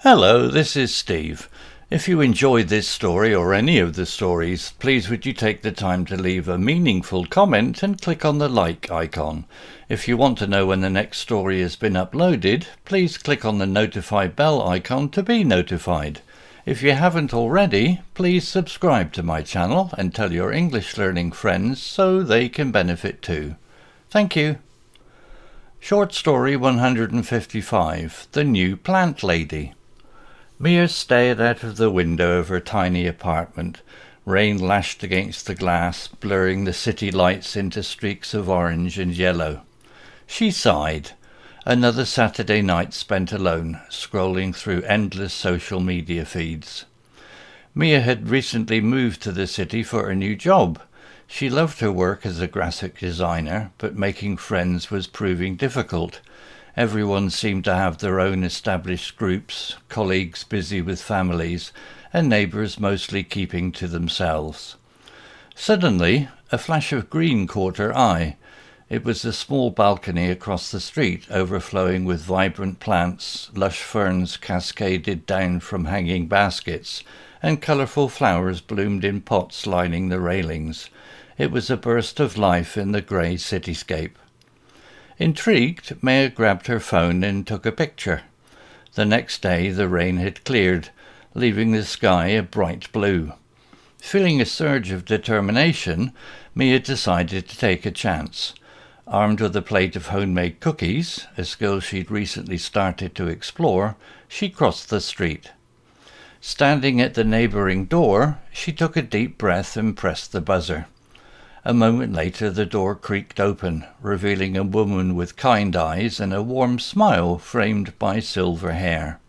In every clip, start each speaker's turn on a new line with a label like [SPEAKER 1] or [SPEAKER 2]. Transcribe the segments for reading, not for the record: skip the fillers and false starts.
[SPEAKER 1] Hello, this is Steve. If you enjoyed this story or any of the stories, please would you take the time to leave a meaningful comment and click on the like icon. If you want to know when the next story has been uploaded, please click on the notify bell icon to be notified. If you haven't already, please subscribe to my channel and tell your English learning friends so they can benefit too. Thank you. Short story 155, The New Plant Lady. Mia stared out of the window of her tiny apartment. Rain lashed against the glass, blurring the city lights into streaks of orange and yellow. She sighed. Another Saturday night spent alone, scrolling through endless social media feeds. Mia had recently moved to the city for a new job. She loved her work as a graphic designer, but making friends was proving difficult. Everyone seemed to have their own established groups, colleagues busy with families, and neighbours mostly keeping to themselves. Suddenly, a flash of green caught her eye. It was a small balcony across the street, overflowing with vibrant plants, lush ferns cascaded down from hanging baskets, and colourful flowers bloomed in pots lining the railings. It was a burst of life in the grey cityscape. Intrigued, Mia grabbed her phone and took a picture. The next day the rain had cleared, leaving the sky a bright blue. Feeling a surge of determination, Mia decided to take a chance. Armed with a plate of homemade cookies, a skill she'd recently started to explore, she crossed the street. Standing at the neighbouring door, she took a deep breath and pressed the buzzer. A moment later the door creaked open, revealing a woman with kind eyes and a warm smile framed by silver hair.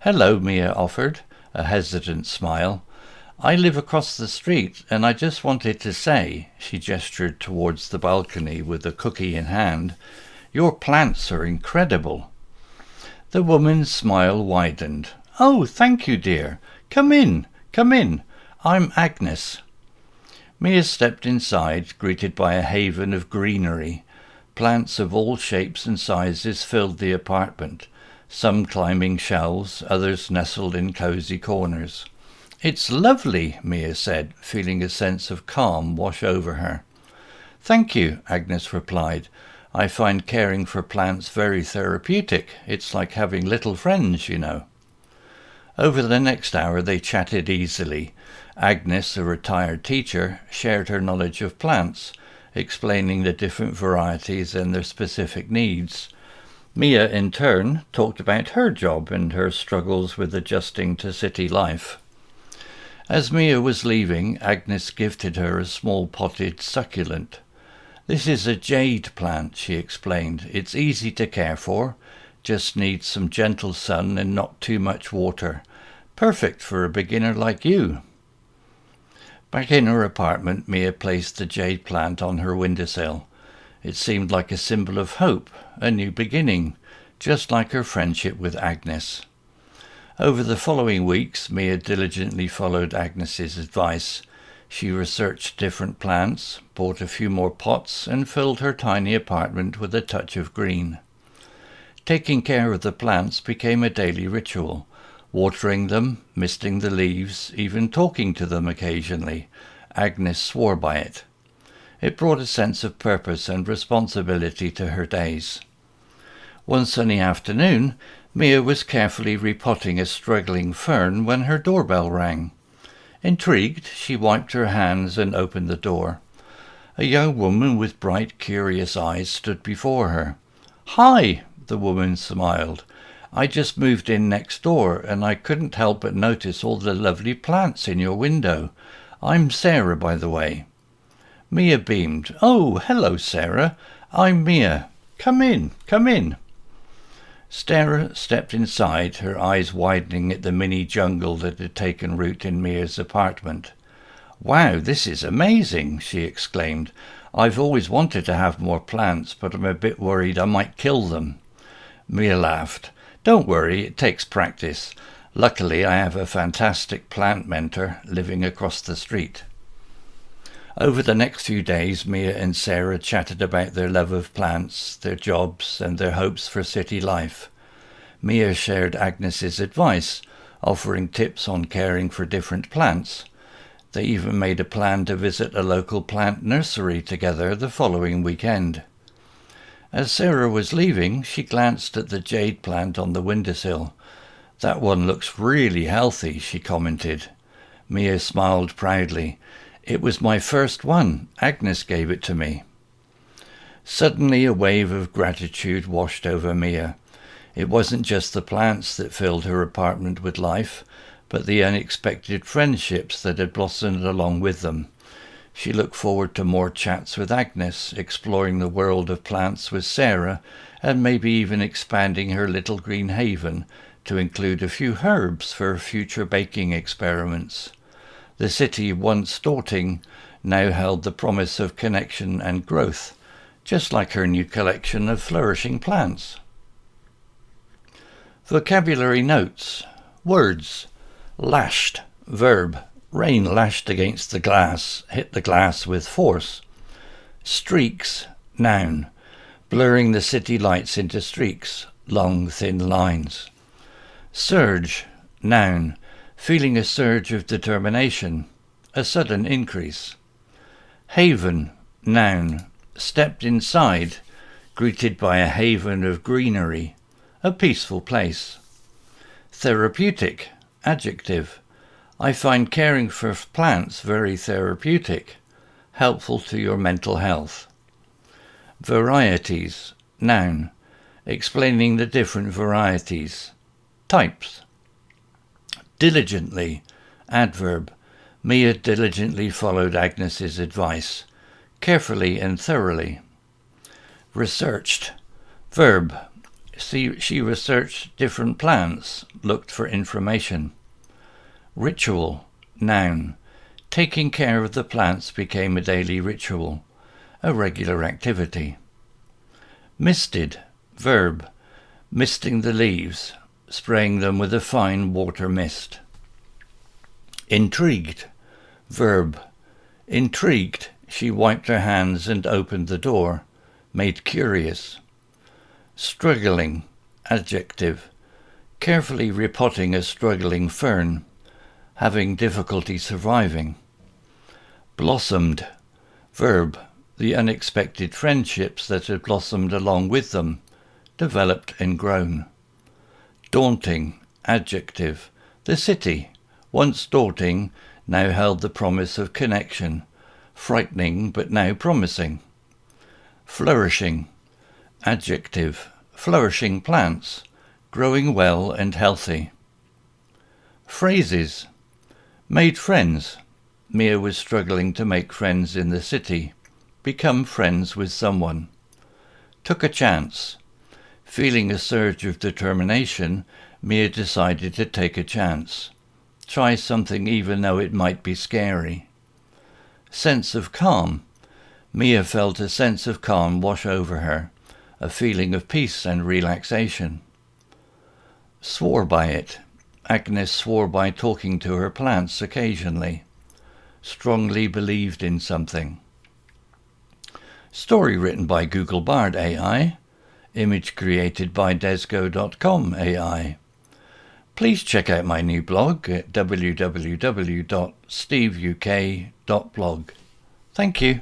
[SPEAKER 1] "Hello," Mia offered, a hesitant smile. "I live across the street, and I just wanted to say," she gestured towards the balcony with a cookie in hand, "your plants are incredible." The woman's smile widened. "Oh, thank you, dear. Come in, come in. I'm Agnes." Mia stepped inside, greeted by a haven of greenery. Plants of all shapes and sizes filled the apartment, some climbing shelves, others nestled in cosy corners. "It's lovely," Mia said, feeling a sense of calm wash over her. "Thank you," Agnes replied. "I find caring for plants very therapeutic. It's like having little friends, you know." Over the next hour they chatted easily. Agnes, a retired teacher, shared her knowledge of plants, explaining the different varieties and their specific needs. Mia, in turn, talked about her job and her struggles with adjusting to city life. As Mia was leaving, Agnes gifted her a small potted succulent. "This is a jade plant," she explained. "It's easy to care for, just needs some gentle sun and not too much water. Perfect for a beginner like you." Back in her apartment, Mia placed the jade plant on her windowsill. It seemed like a symbol of hope, a new beginning, just like her friendship with Agnes. Over the following weeks, Mia diligently followed Agnes's advice. She researched different plants, bought a few more pots, and filled her tiny apartment with a touch of green. Taking care of the plants became a daily ritual. Watering them, misting the leaves, even talking to them occasionally. Agnes swore by it. It brought a sense of purpose and responsibility to her days. One sunny afternoon, Mia was carefully repotting a struggling fern when her doorbell rang. Intrigued, she wiped her hands and opened the door. A young woman with bright, curious eyes stood before her. "Hi," the woman smiled. "I just moved in next door, and I couldn't help but notice all the lovely plants in your window. I'm Sarah, by the way." Mia beamed. "Oh, hello, Sarah. I'm Mia. Come in, come in." Sarah stepped inside, her eyes widening at the mini jungle that had taken root in Mia's apartment. "Wow, this is amazing," she exclaimed. "I've always wanted to have more plants, but I'm a bit worried I might kill them." Mia laughed. "Don't worry, it takes practice. Luckily, I have a fantastic plant mentor living across the street." Over the next few days, Mia and Sarah chatted about their love of plants, their jobs, and their hopes for city life. Mia shared Agnes's advice, offering tips on caring for different plants. They even made a plan to visit a local plant nursery together the following weekend. As Sarah was leaving, she glanced at the jade plant on the windowsill. "That one looks really healthy," she commented. Mia smiled proudly. "It was my first one. Agnes gave it to me." Suddenly a wave of gratitude washed over Mia. It wasn't just the plants that filled her apartment with life, but the unexpected friendships that had blossomed along with them. She looked forward to more chats with Agnes, exploring the world of plants with Sarah, and maybe even expanding her little green haven to include a few herbs for future baking experiments. The city, once daunting, now held the promise of connection and growth, just like her new collection of flourishing plants. Vocabulary notes. Words. Lashed, verb. Rain lashed against the glass, hit the glass with force. Streaks, noun. Blurring the city lights into streaks, long, thin lines. Surge, noun. Feeling a surge of determination, a sudden increase. Haven, noun. Stepped inside, greeted by a haven of greenery, a peaceful place. Therapeutic, adjective. I find caring for plants very therapeutic, helpful to your mental health. Varieties, noun. Explaining the different varieties. Types. Diligently, adverb. Mia diligently followed Agnes's advice, carefully and thoroughly. Researched, verb. She researched different plants, looked for information. Ritual, noun. Taking care of the plants became a daily ritual, a regular activity. Misted, verb. Misting the leaves, spraying them with a fine water mist. Intrigued, verb. Intrigued, she wiped her hands and opened the door, made curious. Struggling, adjective. Carefully repotting a struggling fern, having difficulty surviving. Blossomed, verb. The unexpected friendships that had blossomed along with them, developed and grown. Daunting, adjective. The city, once daunting, now held the promise of connection, frightening but now promising. Flourishing, adjective. Flourishing plants, growing well and healthy. Phrases. Made friends. Mia was struggling to make friends in the city. Become friends with someone. Took a chance. Feeling a surge of determination, Mia decided to take a chance. Try something even though it might be scary. Sense of calm. Mia felt a sense of calm wash over her, a feeling of peace and relaxation. Swore by it. Agnes swore by talking to her plants occasionally. Strongly believed in something. Story written by Google Bard AI. Image created by desgo.com AI. Please check out my new blog at www.steveuk.blog. Thank you.